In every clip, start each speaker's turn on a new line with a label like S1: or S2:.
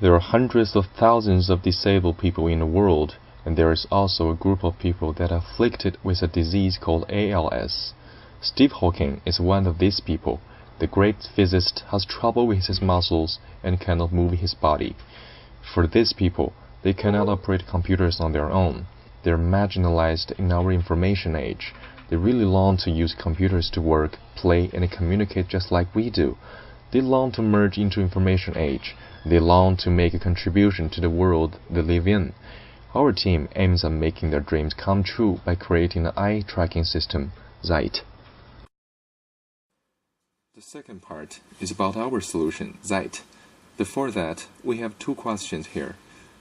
S1: There are hundreds of thousands of disabled people in the world, and there is also a group of people that are afflicted with a disease called ALS. Steve Hawking is one of these people. The great physicist has trouble with his muscles and cannot move his body. For these people, they cannot operate computers on their own. They are marginalized in our information age. They really long to use computers to work, play, and communicate just like we do. They long to merge into information age. They long to make a contribution to the world they live in. Our team aims at making their dreams come true by creating an eye tracking system, Xight. The second part is about our solution, Xight. Before that, we have two questions here.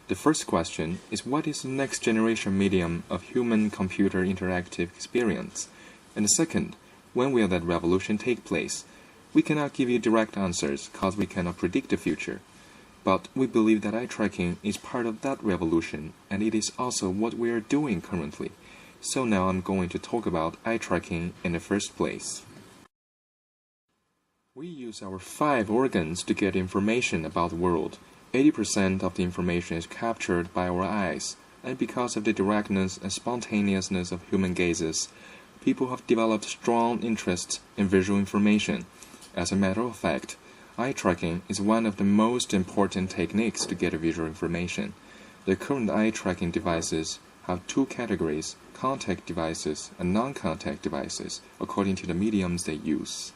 S1: The first question is, what is the next generation medium of human-computer interactive experience? And the second, when will that revolution take place? We cannot give you direct answers because we cannot predict the future. But we believe that eye tracking is part of that revolution, and it is also what we are doing currently. So now I'm going to talk about eye tracking in the first place. We use our 5 organs to get information about the world. 80% of the information is captured by our eyes, and because of the directness and spontaneousness of human gazes, people have developed strong interests in visual information. As a matter of fact, eye tracking is one of the most important techniques to get visual information. The current eye tracking devices have 2 categories, contact devices and non-contact devices, according to the mediums they use.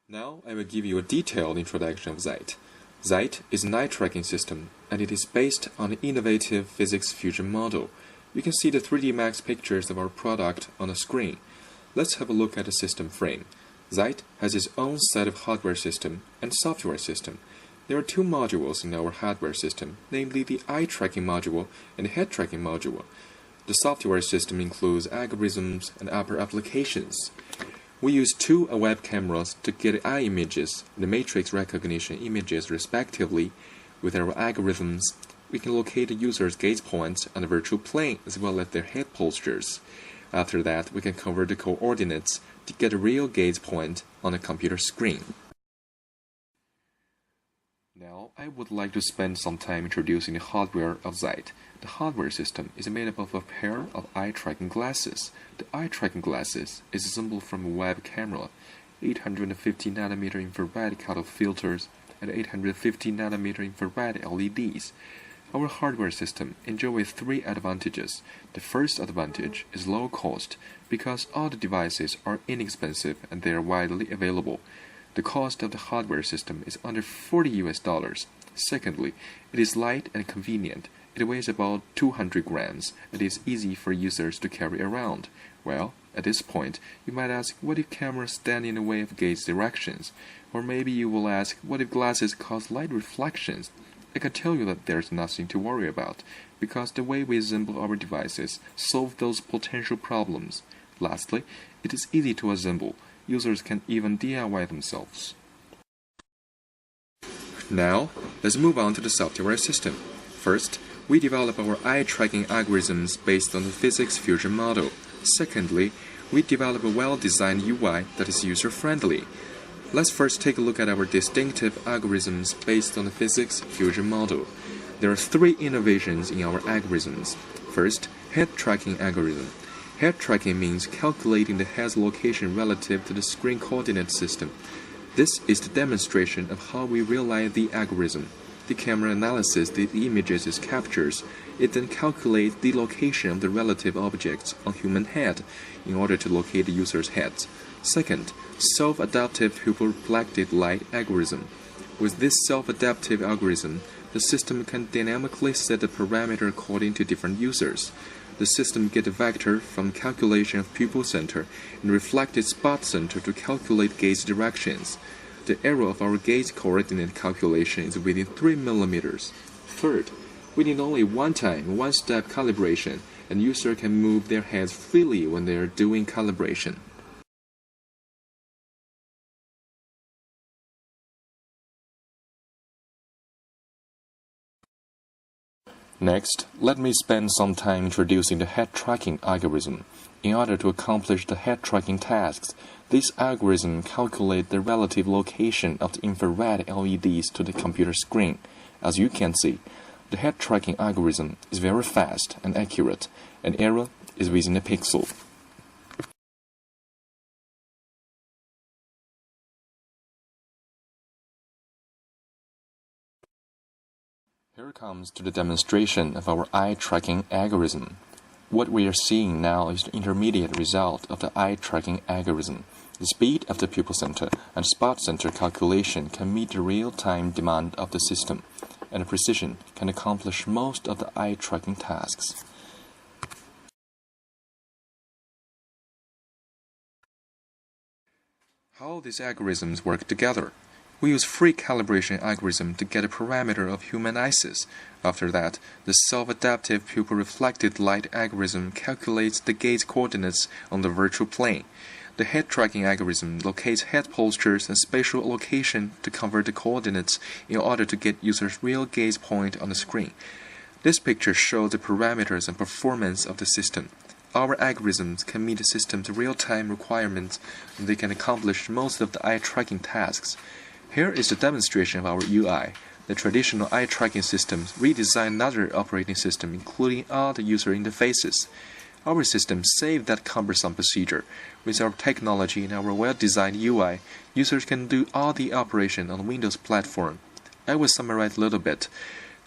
S1: Now I will give you a detailed introduction of Xight. Xight is an eye tracking system, and it is based on an innovative physics fusion model. You can see the 3D Max pictures of our product on the screen. Let's have a look at the system frame. Xight has its own set of hardware system and software system. There are 2 modules in our hardware system, namely the eye tracking module and the head tracking module. The software system includes algorithms and other applications. We use 2 web cameras to get eye images and the matrix recognition images respectively. With our algorithms, we can locate the user's gaze points on the virtual plane as well as their head postures. After that, we can convert the coordinates to get a real gaze point on a computer screen. Now, I would like to spend some time introducing the hardware of Xight. The hardware system is made up of a pair of eye tracking glasses. The eye tracking glasses is assembled from a web camera, 850nm infrared color filters, and 850nm infrared LEDs. Our hardware system enjoys 3 advantages. The first advantage is low cost, because all the devices are inexpensive and they are widely available. The cost of the hardware system is under $40. Secondly, it is light and convenient. It weighs about 200 grams and is easy for users to carry around. Well, at this point, you might ask, what if cameras stand in the way of gaze directions? Or maybe you will ask, what if glasses cause light reflections? I can tell you that there's nothing to worry about, because the way we assemble our devices solve those potential problems. Lastly, it is easy to assemble. Users can even DIY themselves. Now, let's move on to the software system. First, we develop our eye tracking algorithms based on the physics fusion model. Secondly, we develop a well-designed UI that is user-friendly. Let's first take a look at our distinctive algorithms based on the physics fusion model. There are 3 innovations in our algorithms. First, head tracking algorithm. Head tracking means calculating the head's location relative to the screen coordinate system. This is the demonstration of how we realize the algorithm. The camera analyzes the images it captures. It then calculates the location of the relative objects on human head in order to locate the user's heads. Second, self-adaptive pupil-reflected light algorithm. With this self-adaptive algorithm, the system can dynamically set the parameter according to different users. The system gets a vector from calculation of pupil center and reflected spot center to calculate gaze directions. The error of our gaze coordinate calculation is within 3 millimeters. Third, we need only one-time, one-step calibration, and user can move their heads freely when they are doing calibration. Next, let me spend some time introducing the head tracking algorithm. In order to accomplish the head tracking tasks, this algorithm calculates the relative location of the infrared LEDs to the computer screen. As you can see, the head tracking algorithm is very fast and accurate, and error is within a pixel. Here comes to the demonstration of our eye tracking algorithm. What we are seeing now is the intermediate result of the eye tracking algorithm. The speed of the pupil center and spot center calculation can meet the real-time demand of the system, and the precision can accomplish most of the eye tracking tasks. How these algorithms work together? We use free calibration algorithm to get a parameter of human eyes. After that, the self-adaptive pupil-reflected light algorithm calculates the gaze coordinates on the virtual plane. The head tracking algorithm locates head postures and spatial location to convert the coordinates in order to get users' real gaze point on the screen. This picture shows the parameters and performance of the system. Our algorithms can meet the system's real-time requirements, and they can accomplish most of the eye tracking tasks. Here is the demonstration of our UI. The traditional eye tracking systems redesigned another operating system, including all the user interfaces. Our system saved that cumbersome procedure. With our technology and our well-designed UI, users can do all the operation on the Windows platform. I will summarize a little bit.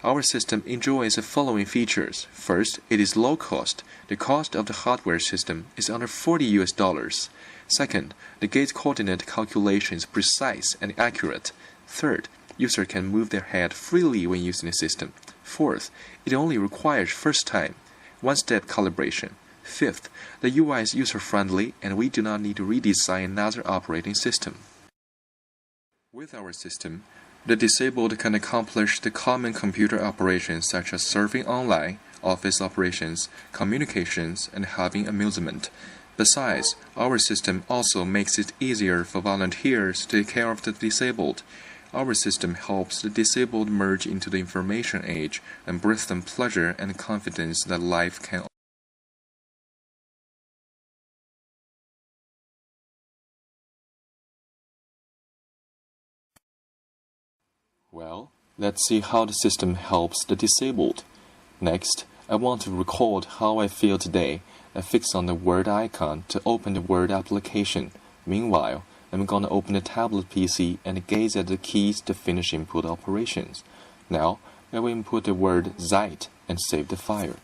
S1: Our system enjoys the following features. First, it is low cost. The cost of the hardware system is under $40. Second, the gaze coordinate calculation is precise and accurate. Third, user can move their head freely when using the system. Fourth, it only requires first time, one-step calibration. Fifth, the UI is user-friendly and we do not need to redesign another operating system. With our system, the disabled can accomplish the common computer operations such as surfing online, office operations, communications, and having amusement. Besides, our system also makes it easier for volunteers to take care of the disabled. Our system helps the disabled merge into the information age and brings them pleasure and confidence that life can. Well, let's see how the system helps the disabled. Next, I want to record how I feel today. I fix on the Word icon to open the Word application. Meanwhile, I'm going to open the tablet PC and gaze at the keys to finish input operations. Now, I will input the word Xight and save the file.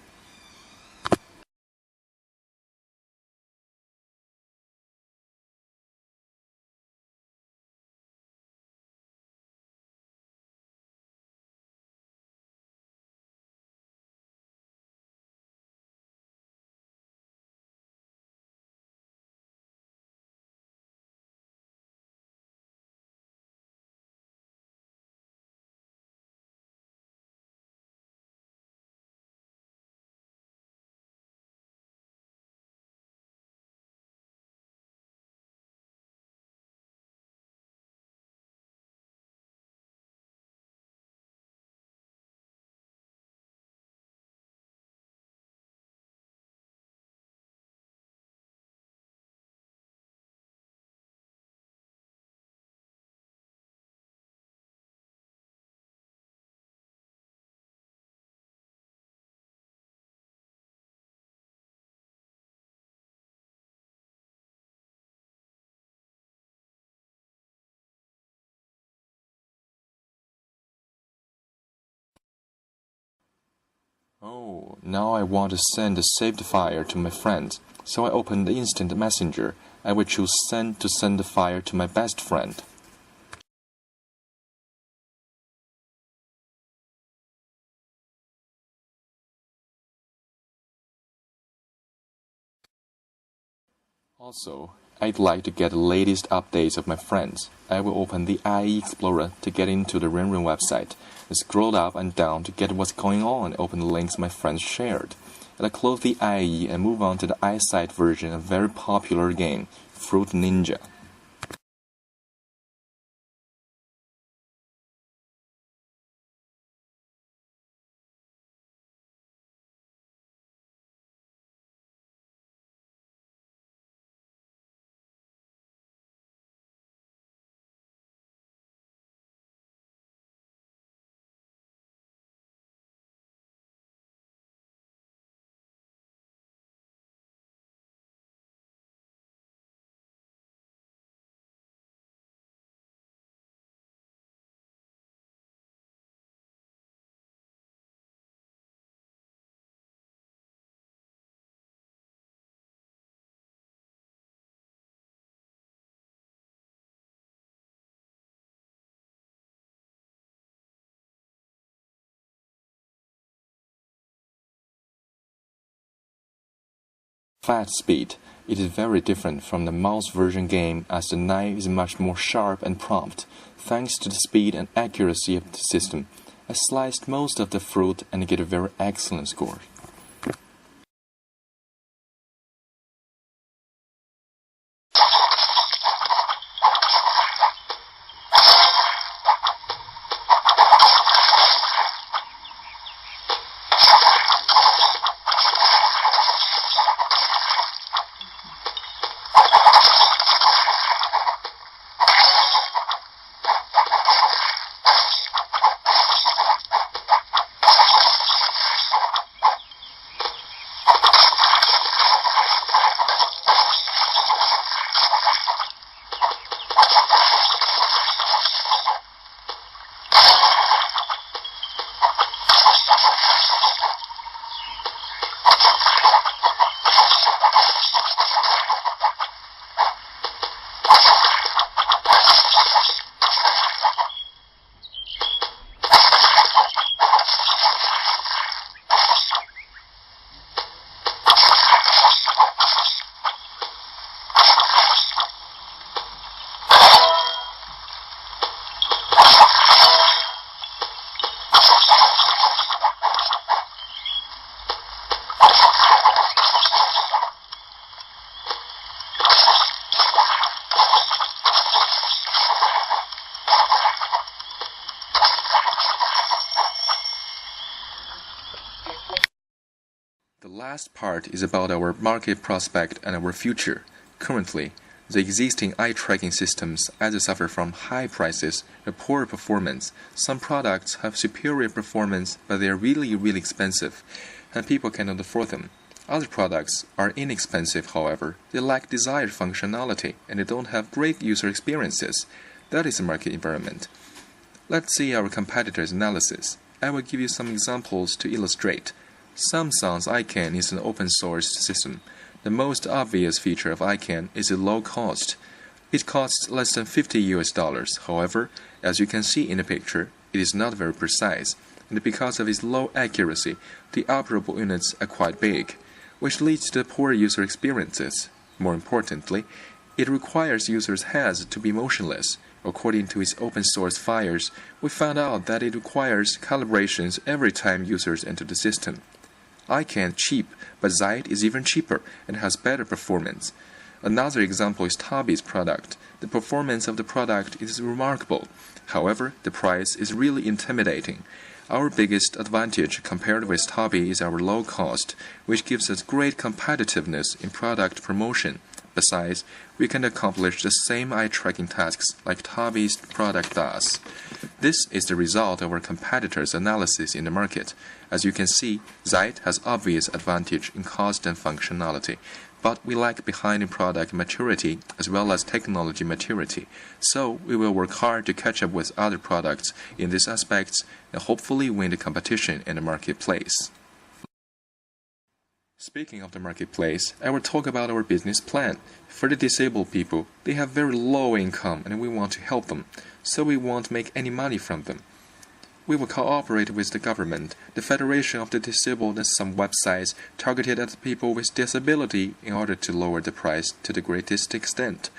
S1: Oh, now I want to send the saved file to my friends. So I open the instant messenger. I will choose send to send the file to my best friend. Also, I'd like to get the latest updates of my friends. I will open the IE Explorer to get into the Renren website. I scroll up and down to get what's going on and open the links my friends shared. And I close the IE and move on to the iSight version of a very popular game, Fruit Ninja. fast speed. It is very different from the mouse version game, as the knife is much more sharp and prompt. Thanks to the speed and accuracy of the system, I sliced most of the fruit and get a very excellent score. The last part is about our market prospect and our future. Currently, the existing eye tracking systems either suffer from high prices or poor performance. Some products have superior performance, but they are really expensive, and people cannot afford them. Other products are inexpensive, however, they lack desired functionality, and they don't have great user experiences. That is the market environment. Let's see our competitors' analysis. I will give you some examples to illustrate. Samsung's iCan is an open-source system. The most obvious feature of iCan is its low cost. It costs less than $50. However, as you can see in the picture, it is not very precise, and because of its low accuracy, the operable units are quite big, which leads to poor user experiences. More importantly, it requires users' heads to be motionless. According to its open-source files, we found out that it requires calibrations every time users enter the system. iCan cheap, but Xight is even cheaper and has better performance. Another example is Toby's product. The performance of the product is remarkable. However, the price is really intimidating. Our biggest advantage compared with Toby is our low cost, which gives us great competitiveness in product promotion. Besides, we can accomplish the same eye tracking tasks like Toby's product does. This is the result of our competitors' analysis in the market. As you can see, Xight has obvious advantage in cost and functionality, but we lag behind in product maturity as well as technology maturity. So we will work hard to catch up with other products in these aspects and hopefully win the competition in the marketplace. Speaking of the marketplace, I will talk about our business plan. For the disabled people, they have very low income and we want to help them, so we won't make any money from them. We will cooperate with the government, the Federation of the Disabled, and some websites targeted at people with disability in order to lower the price to the greatest extent.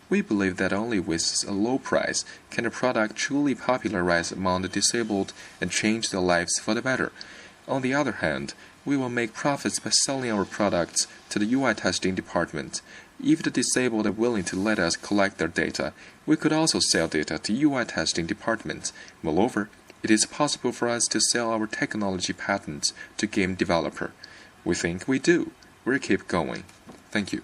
S1: We believe that only with a low price can a product truly popularize among the disabled and change their lives for the better. On the other hand, we will make profits by selling our products to the UI testing department. If the disabled are willing to let us collect their data, we could also sell data to UI testing departments. Moreover, it is possible for us to sell our technology patents to game developer. We think we do. We'll keep going. Thank you.